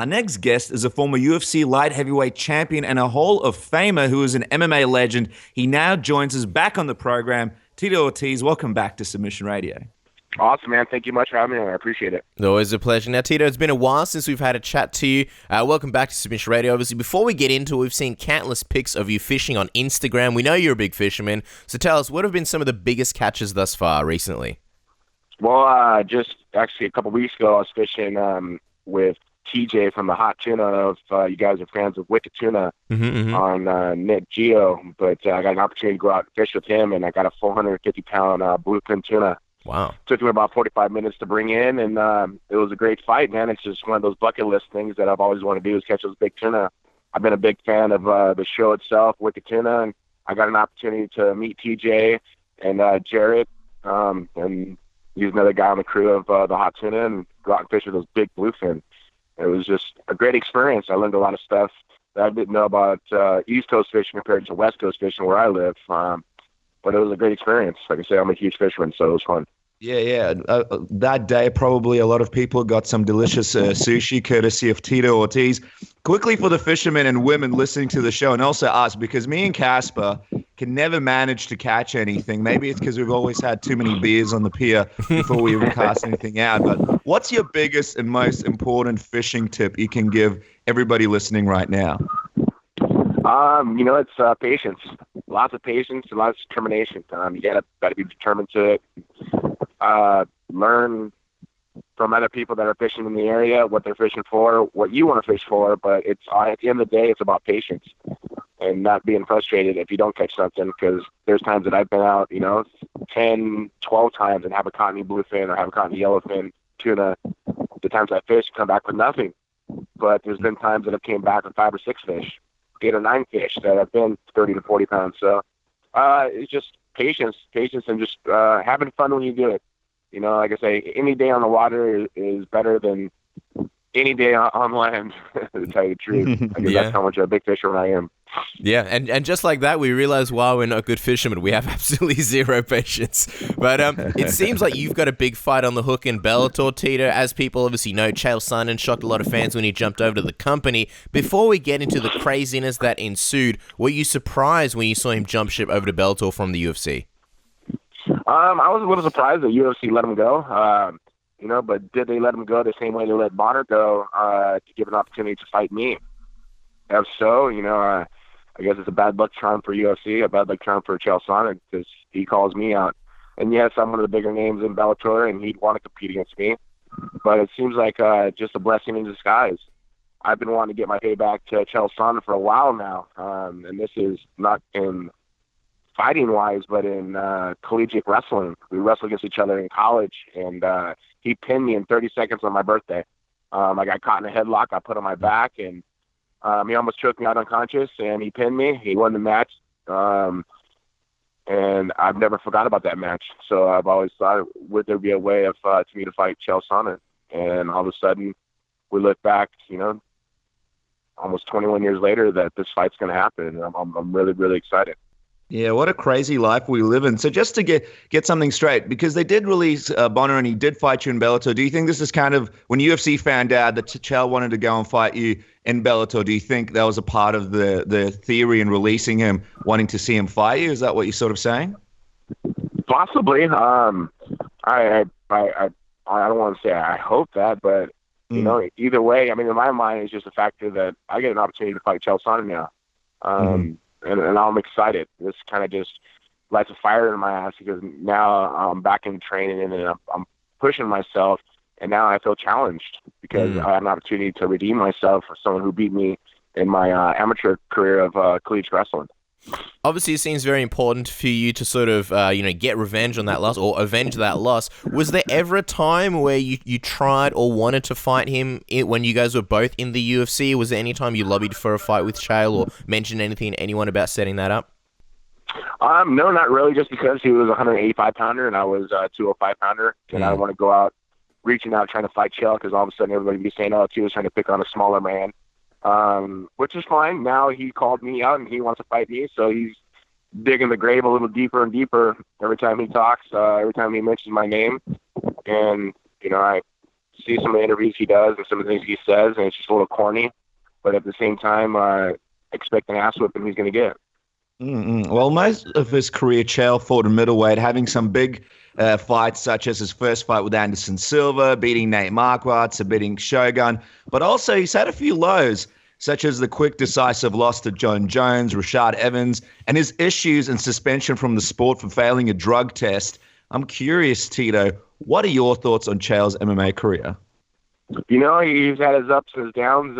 Our next guest is a former UFC light heavyweight champion and a Hall of Famer who is an MMA legend. He now joins us back on the program. Tito Ortiz, welcome back to Submission Radio. Awesome, man. Thank you much for having me on. I appreciate it. Always a pleasure. Now, Tito, it's been a while since we've had a chat to you. Welcome back to Submission Radio. Obviously, before we get into it, we've seen countless pics of you fishing on Instagram. We know you're a big fisherman. So tell us, what have been some of the biggest catches thus far recently? Well, just actually a couple weeks ago, I was fishing with TJ from the Hot Tuna. If you guys are fans of Wicked Tuna on Net Geo, but I got an opportunity to go out and fish with him, and I got a 450-pound bluefin tuna. Wow. Took me about 45 minutes to bring in, and it was a great fight, man. It's just one of those bucket list things that I've always wanted to do is catch those big tuna. I've been a big fan of the show itself, Wicked Tuna, and I got an opportunity to meet TJ and Jarrett, and he's another guy on the crew of the Hot Tuna, and go out and fish with those big bluefin. It was just a great experience. I learned a lot of stuff that I didn't know about East Coast fishing compared to West Coast fishing where I live. But it was a great experience. Like I say, I'm a huge fisherman, so it was fun. Yeah. That day, probably a lot of people got some delicious sushi courtesy of Tito Ortiz. Quickly for the fishermen and women listening to the show, and also us, because me and Casper can never manage to catch anything. Maybe it's because we've always had too many beers on the pier before we even cast anything out. But what's your biggest and most important fishing tip you can give everybody listening right now? It's patience. Lots of patience and lots of determination. You gotta be determined to learn from other people that are fishing in the area, what they're fishing for, what you want to fish for. But it's at the end of the day, it's about patience and not being frustrated if you don't catch something. Because there's times that I've been out, 10, 12 times and haven't caught any bluefin or haven't caught any yellowfin tuna. The times I fish, come back with nothing. But there's been times that I've came back with 5 or 6 fish, 8 or 9 fish that have been 30 to 40 pounds. So it's just patience, and just having fun when you do it. Like I say, any day on the water is better than any day on land, to tell you the truth. I guess that's how much of a big fisherman I am. Yeah, and just like that, we realize, wow, we're not good fishermen. We have absolutely zero patience. But it seems like you've got a big fight on the hook in Bellator, Tito. As people obviously know, Chael Sonnen shocked a lot of fans when he jumped over to the company. Before we get into the craziness that ensued, were you surprised when you saw him jump ship over to Bellator from the UFC? I was a little surprised that UFC let him go. But did they let him go the same way they let Bonner go to give an opportunity to fight me? If so, I guess it's a bad luck charm for UFC, a bad luck charm for Chael Sonnen, because he calls me out. And yes, I'm one of the bigger names in Bellator, and he'd want to compete against me. But it seems like just a blessing in disguise. I've been wanting to get my payback to Chael Sonnen for a while now, and this is not in fighting-wise, but in collegiate wrestling. We wrestled against each other in college, and he pinned me in 30 seconds on my birthday. I got caught in a headlock. I put on my back, and he almost choked me out unconscious, and he pinned me. He won the match, and I've never forgot about that match. So I've always thought, would there be a way of to me to fight Chael Sonnen? And all of a sudden, we look back, almost 21 years later, that this fight's going to happen. And I'm really, really excited. Yeah, what a crazy life we live in. So just to get something straight, because they did release Bonner and he did fight you in Bellator, do you think this is kind of, when UFC found out that Chael wanted to go and fight you in Bellator, do you think that was a part of the theory in releasing him, wanting to see him fight you? Is that what you're sort of saying? Possibly. I don't want to say I hope that, but, either way, I mean, in my mind, it's just a factor that I get an opportunity to fight Chael Sonnen now. And I'm excited. This kind of just lights a fire in my ass because now I'm back in training and I'm pushing myself, and now I feel challenged because I have an opportunity to redeem myself for someone who beat me in my amateur career of collegiate wrestling. Obviously, it seems very important for you to sort of, get revenge on that loss or avenge that loss. Was there ever a time where you tried or wanted to fight him when you guys were both in the UFC? Was there any time you lobbied for a fight with Chael or mentioned anything to anyone about setting that up? No, not really, just because he was a 185-pounder and I was a 205-pounder, and I don't want to go out reaching out trying to fight Chael because all of a sudden everybody would be saying, oh, he was trying to pick on a smaller man. Which is fine. Now he called me out and he wants to fight me, so he's digging the grave a little deeper and deeper every time he talks, every time he mentions my name. And, I see some of the interviews he does and some of the things he says, and it's just a little corny. But at the same time, expect an ass whipping he's going to get. Well, most of his career, Chael fought in middleweight, having some big fights, such as his first fight with Anderson Silva, beating Nate Marquardt, submitting Shogun. But also, he's had a few lows, such as the quick, decisive loss to John Jones, Rashad Evans, and his issues and suspension from the sport for failing a drug test. I'm curious, Tito, what are your thoughts on Chael's MMA career? You know, he's had his ups and his downs.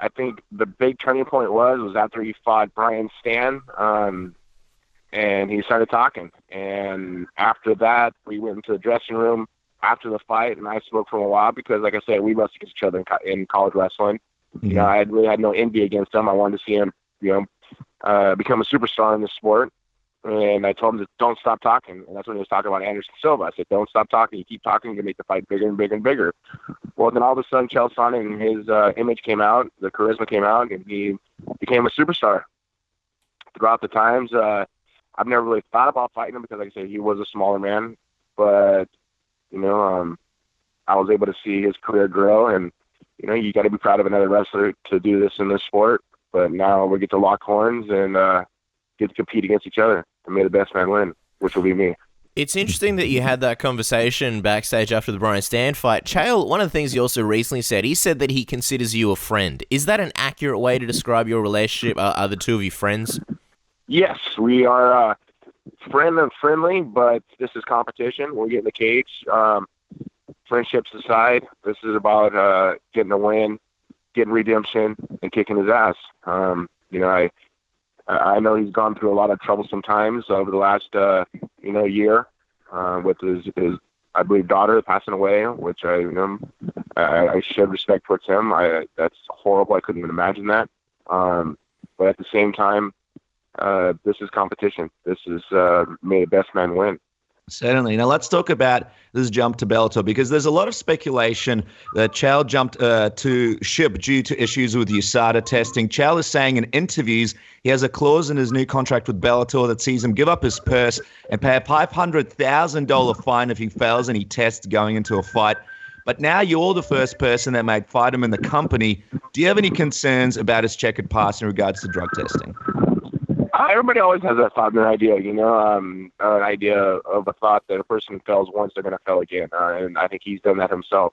I think the big turning point was after he fought Brian Stan, and he started talking. And after that, we went into the dressing room after the fight, and I spoke for a while because, like I said, we wrestled against each other in college wrestling. You know, I really had no envy against him. I wanted to see him, become a superstar in the sport. And I told him to don't stop talking. And that's when he was talking about Anderson Silva. I said, don't stop talking. You keep talking, you're going to make the fight bigger and bigger and bigger. Well, then all of a sudden, Chael Sonnen, his image came out, the charisma came out, and he became a superstar. Throughout the times, I've never really thought about fighting him because, like I said, he was a smaller man. But, I was able to see his career grow. And, you got to be proud of another wrestler to do this in this sport. But now we get to lock horns and get to compete against each other and may the best man win, which will be me. It's interesting that you had that conversation backstage after the Brian Stan fight. Chael, one of the things he also recently said, he said that he considers you a friend. Is that an accurate way to describe your relationship? Are the two of you friends? Yes, we are friendly, but this is competition. We'll get in the cage. Friendships aside, this is about getting a win, getting redemption, and kicking his ass. I know he's gone through a lot of troublesome times over the last, year with his, I believe, daughter passing away, which I showed respect towards him. That's horrible. I couldn't even imagine that. But at the same time, this is competition. This is may the best man win. Certainly. Now let's talk about this jump to Bellator, because there's a lot of speculation that Chael jumped to SHIP due to issues with USADA testing. Chael is saying in interviews he has a clause in his new contract with Bellator that sees him give up his purse and pay a $500,000 fine if he fails any tests going into a fight. But now you're the first person that might fight him in the company. Do you have any concerns about his checkered past in regards to drug testing? Everybody always has that thought and an idea, an idea of a thought that a person fails once, they're going to fail again. And I think he's done that himself.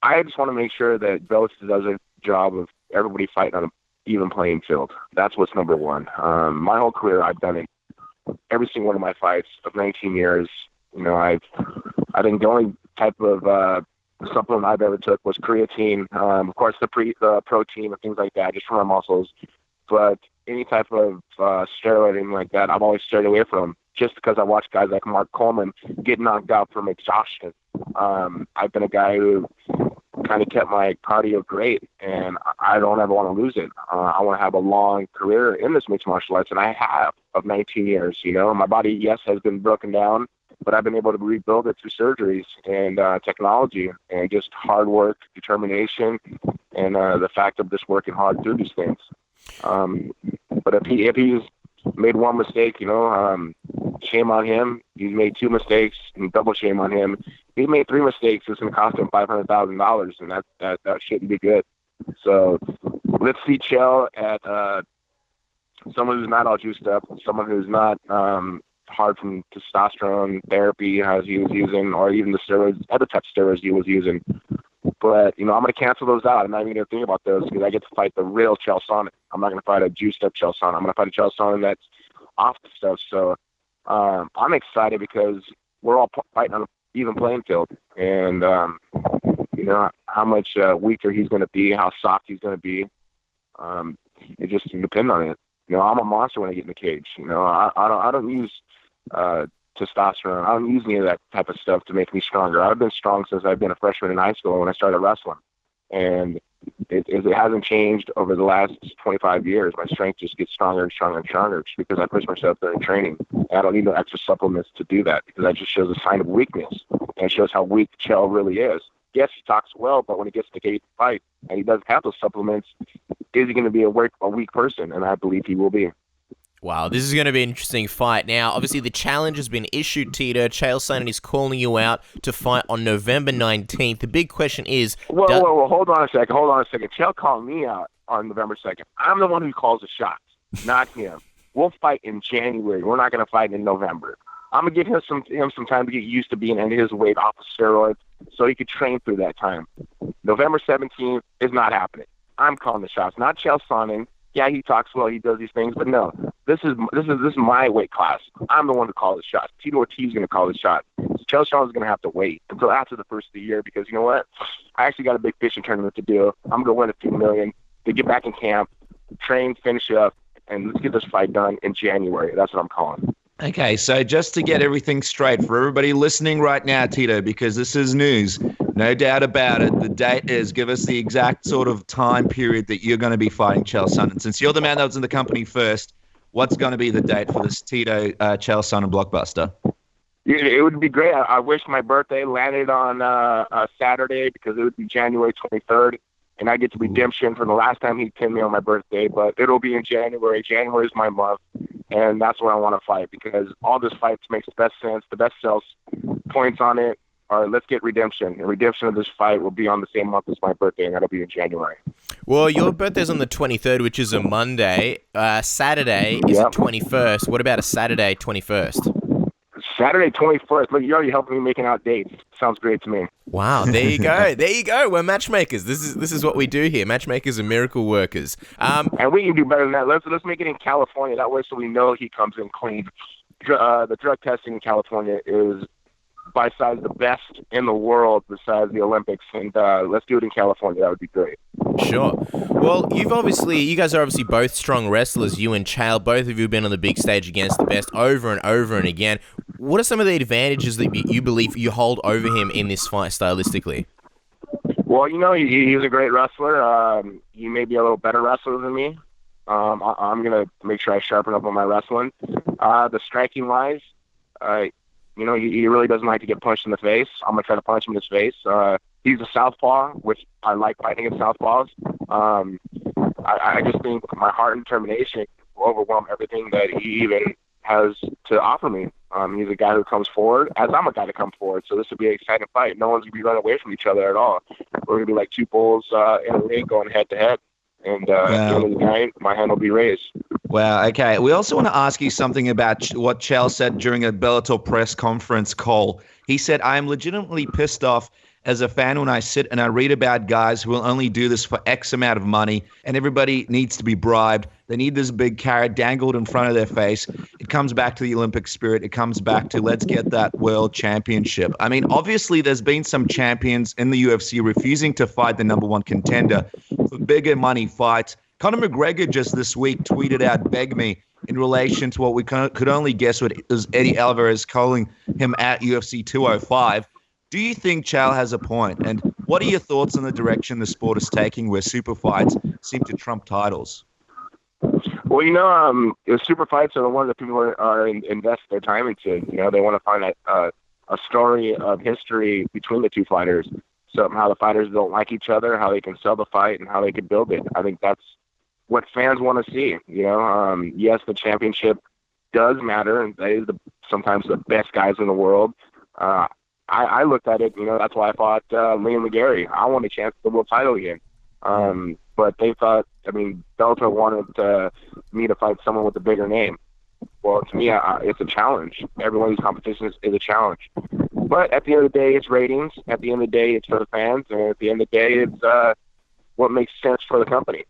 I just want to make sure that Bellator does a job of everybody fighting on an even playing field. That's what's number one. My whole career, I've done it. Every single one of my fights of 19 years, I think the only type of supplement I've ever took was creatine. Of course, the protein and things like that, just for my muscles. But any type of steroid or anything like that, I've always stayed away from, just because I watched guys like Mark Coleman get knocked out from exhaustion. I've been a guy who kind of kept my cardio great, and I don't ever want to lose it. I want to have a long career in this mixed martial arts, and I have, of 19 years. My body, yes, has been broken down, but I've been able to rebuild it through surgeries and technology and just hard work, determination, and the fact of just working hard through these things. But if he's made one mistake, shame on him. He's made two mistakes, and double shame on him. He made three mistakes. It's going to cost him $500,000, and that shouldn't be good. So let's see Chael at someone who's not all juiced up, someone who's not hard from testosterone therapy as he was using, or even the steroids, other type of steroids he was using. But, I'm going to cancel those out. I'm not even going to think about those because I get to fight the real Chael Sonnen. I'm not going to fight a juiced-up Chael Sonnen. I'm going to fight a Chael Sonnen that's off the stuff. So I'm excited because we're all fighting on an even playing field. And, how much weaker he's going to be, how soft he's going to be, it just depends on it. I'm a monster when I get in the cage. I don't use testosterone. I don't use any of that type of stuff to make me stronger. I've been strong since I've been a freshman in high school when I started wrestling. And it hasn't changed over the last 25 years. My strength just gets stronger and stronger and stronger just because I push myself during training. And I don't need no extra supplements to do that because that just shows a sign of weakness and shows how weak Chael really is. Yes, he talks well, but when he gets to the cage to fight and he doesn't have those supplements, is he going to be a weak person? And I believe he will be. Wow, this is going to be an interesting fight. Now, obviously, the challenge has been issued, Tito. Chael Sonnen is calling you out to fight on November 19th. The big question is... Whoa, hold on a second. Chael called me out on November 2nd. I'm the one who calls the shots, not him. We'll fight in January. We're not going to fight in November. I'm going to give him some time to get used to being under his weight off of steroids so he could train through that time. November 17th is not happening. I'm calling the shots, not Chael Sonnen. Yeah, he talks well, he does these things, but no, this is my weight class. I'm the one to call the shots. Tito Ortiz is going to call the shot. Chael Sonnen is going to have to wait until after the first of the year because you know what? I actually got a big fishing tournament to do. I'm going to win a few million to get back in camp, train, finish up, and let's get this fight done in January. That's what I'm calling. Okay, so just to get everything straight for everybody listening right now, Tito, because this is news, no doubt about it, the date is, give us the exact sort of time period that you're going to be fighting Chael Sonnen. Since you're the man that was in the company first, what's going to be the date for this Tito Chael Sonnen blockbuster? It would be great. I wish my birthday landed on a Saturday because it would be January 23rd. And I get to redemption for the last time he pinned me on my birthday, but it'll be in January. January is my month, and that's where I want to fight because all this fights makes the best sense. The best sales points on it are let's get redemption. And redemption of this fight will be on the same month as my birthday, and that'll be in January. Well, your birthday's on the 23rd, which is a Monday. Saturday is the 21st. What about a Saturday 21st? Saturday 21st. Look, you're already helping me making out dates. Sounds great to me. Wow, there you go. There you go. We're matchmakers. This is what we do here. Matchmakers are miracle workers. And we can do better than that. Let's make it in California. That way so we know he comes in clean. The drug testing in California is by size the best in the world besides the Olympics. And let's do it in California. That would be great. Sure. Well, you guys are obviously both strong wrestlers, you and Chael. Both of you have been on the big stage against the best over and over and again. What are some of the advantages that you believe you hold over him in this fight stylistically? Well, you know, he's a great wrestler. He may be a little better wrestler than me. I'm going to make sure I sharpen up on my wrestling. The striking wise, you know, he really doesn't like to get punched in the face. I'm going to try to punch him in his face. He's a southpaw, which I like fighting against southpaws. I just think my heart and determination will overwhelm everything that he even has to offer me. He's a guy who comes forward, as I'm a guy to come forward. So this will be an exciting fight. No one's going to be running away from each other at all. We're going to be like two bulls in a ring going head to head. And at the end of the night, my hand will be raised. Wow, okay. We also want to ask you something about what Chael said during a Bellator press conference call. He said, I am legitimately pissed off as a fan when I sit and I read about guys who will only do this for X amount of money and everybody needs to be bribed. They need this big carrot dangled in front of their face. It comes back to the Olympic spirit. It comes back to let's get that world championship. I mean, obviously there's been some champions in the UFC refusing to fight the number one contender for bigger money fights. Conor McGregor just this week tweeted out, beg me, in relation to what we could only guess was Eddie Alvarez calling him at UFC 205. Do you think Chael has a point? And what are your thoughts on the direction the sport is taking where super fights seem to trump titles? Well, you know, super fights are the ones that people are invest their time into. You know, they want to find a story of history between the two fighters. So how the fighters don't like each other, how they can sell the fight, and how they can build it. I think that's what fans want to see. You know, yes, the championship does matter, and they is sometimes the best guys in the world. I looked at it, you know, that's why I fought Liam McGarry. I want a chance at the world title again. But they thought, I mean, Bellator wanted me to fight someone with a bigger name. Well, to me, it's a challenge. Every one of these competitions is a challenge. But at the end of the day, it's ratings. At the end of the day, it's for the fans. And at the end of the day, it's what makes sense for the company.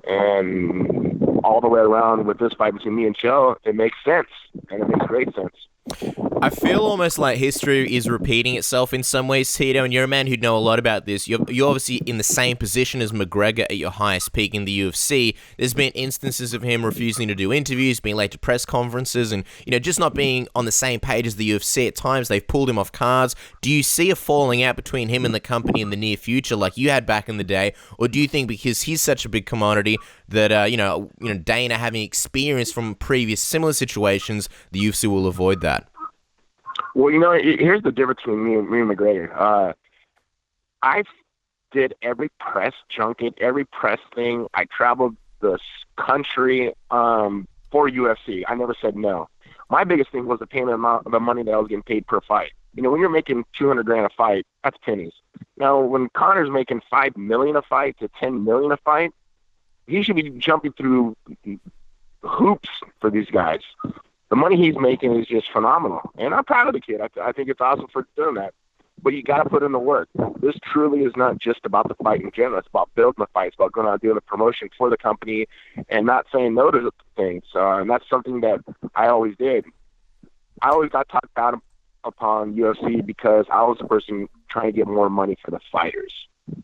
And all the way around with this fight between me and Chael, it makes sense. And it makes great sense. I feel almost like history is repeating itself in some ways, Tito, and you're a man who'd know a lot about this. You're obviously in the same position as McGregor at your highest peak in the UFC. There's been instances of him refusing to do interviews, being late to press conferences, and just not being on the same page as the UFC. At times, they've pulled him off cards. Do you see a falling out between him and the company in the near future, like you had back in the day, or do you think because he's such a big commodity that Dana, having experience from previous similar situations, the UFC will avoid that? Well, here's the difference between me and McGregor. I did every press junket, every press thing. I traveled the country for UFC. I never said no. My biggest thing was the payment amount of the money that I was getting paid per fight. You know, when you're making $200,000 a fight, that's pennies. Now, when Conor's making $5 million a fight to $10 million a fight, he should be jumping through hoops for these guys. The money he's making is just phenomenal, and I'm proud of the kid. I think it's awesome for doing that. But you got to put in the work. This truly is not just about the fight in general. It's about building the fight. It's about going out and doing the promotion for the company and not saying no to things. And that's something that I always did. I always got talked about upon UFC because I was the person trying to get more money for the fighters.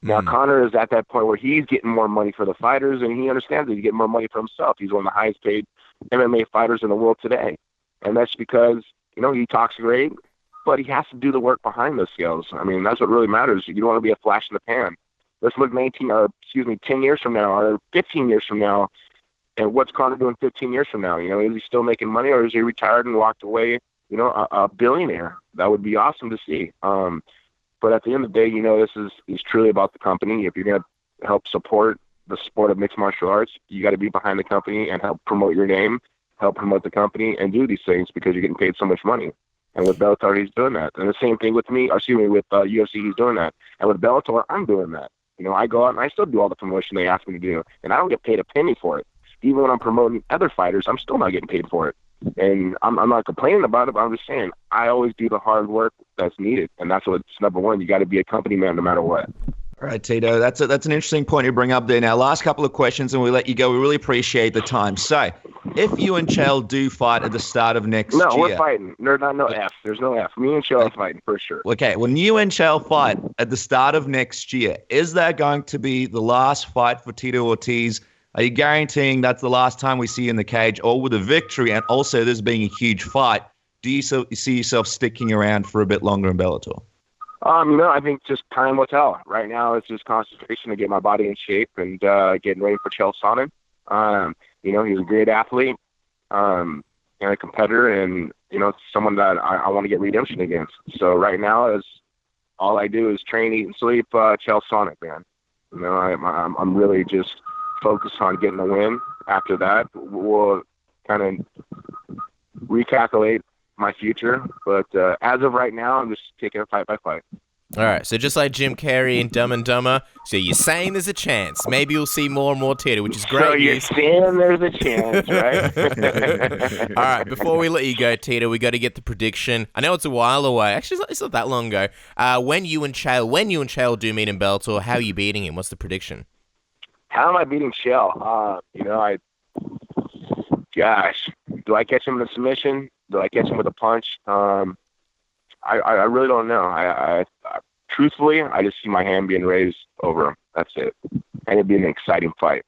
Now, Conor is at that point where he's getting more money for the fighters, and he understands that he's getting more money for himself. He's one of the highest paid MMA fighters in the world today. And that's because, you know, he talks great, but he has to do the work behind those skills. I mean, that's what really matters. You don't want to be a flash in the pan. Let's look 10 years from now or 15 years from now, and what's Conor doing 15 years from now? You know, is he still making money, or is he retired and walked away, you know, a billionaire? That would be awesome to see. But at the end of the day, you know, this is truly about the company. If you're going to help support the sport of mixed martial arts, you got to be behind the company and help promote your name, help promote the company, and do these things because you're getting paid so much money. And with Bellator, he's doing that. And the same thing with me, with UFC, he's doing that. And with Bellator, I'm doing that. You know, I go out and I still do all the promotion they ask me to do. And I don't get paid a penny for it. Even when I'm promoting other fighters, I'm still not getting paid for it. And I'm not complaining about it, but I'm just saying I always do the hard work that's needed. And that's what's number one. You got to be a company man no matter what. All right, Tito, that's an interesting point you bring up there. Now, last couple of questions, and we'll let you go. We really appreciate the time. So, if you and Chael do fight at the start of next year... No, we're fighting. There's no F. There's no F. Me and Chael are fighting for sure. Okay, when you and Chael fight at the start of next year, is that going to be the last fight for Tito Ortiz? Are you guaranteeing that's the last time we see you in the cage, or with a victory, and also this being a huge fight, do you see yourself sticking around for a bit longer in Bellator? You know, I think just time will tell. Right now, it's just concentration to get my body in shape and getting ready for Chael Sonnen. You know, he's a great athlete and a competitor, and, you know, someone that I want to get redemption against. So right now, all I do is train, eat, and sleep Chael Sonnen, man. You know, I'm really just focused on getting a win. After that, we'll kind of recalculate my future, but as of right now, I'm just taking it fight by fight. All right, so just like Jim Carrey in Dumb and Dumber, so you're saying there's a chance. Maybe you'll see more and more Tito, which is great so you're news. saying there's a chance, right? All right, before we let you go, Tito, we got to get the prediction. I know it's a while away. Actually, it's not that long ago. When you and Chael do meet in Bellator, how are you beating him? What's the prediction? How am I beating Chael? You know, gosh, do I catch him in a submission? Do I catch him with a punch? I really don't know. I truthfully, I just see my hand being raised over him. That's it. And it'd be an exciting fight.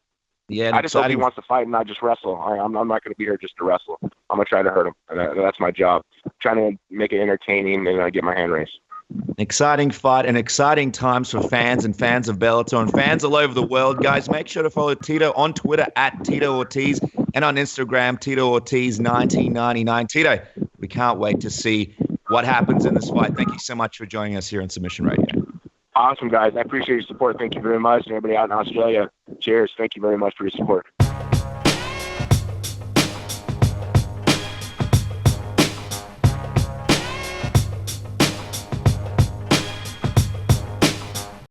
Yeah, I just hope he wants to fight and not just wrestle. I'm not going to be here just to wrestle. I'm going to try to hurt him. And that's my job. I'm trying to make it entertaining and get my hand raised. Exciting fight and exciting times for fans and fans of Bellator and fans all over the world. Guys, make sure to follow Tito on Twitter at Tito Ortiz and on Instagram, Tito Ortiz 1999. Tito, we can't wait to see what happens in this fight. Thank you so much for joining us here on Submission Radio. Awesome, guys. I appreciate your support. Thank you very much. And everybody out in Australia, cheers. Thank you very much for your support.